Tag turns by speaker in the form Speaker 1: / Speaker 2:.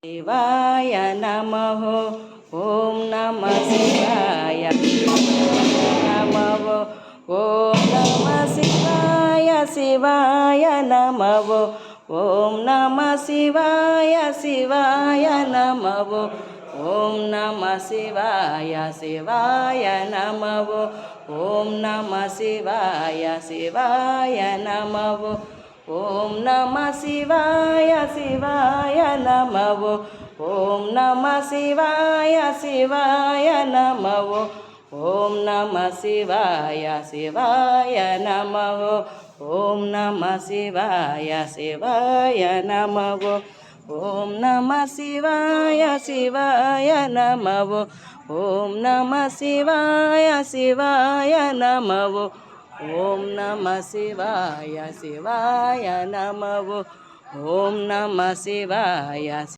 Speaker 1: शिवाय नमः। ओम नमः शिवाय नमः। ओम नमः शिवाय शिवाय नमः। ओम नमः शिवाय शिवाय नमः। ओम नमः शिवाय शिवाय नमः। ओम नमः शिवाय शिवाय नमः। ओम नमः शिवाय शिवाय नमः। ओम नमः शिवाय शिवाय नमः। ओम नमः शिवाय शिवाय नमः। ओम नमः शिवाय शिवाय नमः। ओम नमः शिवाय शिवाय नमः। ओम नमः शिवाय शिवाय नमः। ओम नमः शिवाय शिवाय नमः। ओम नमः शिवाय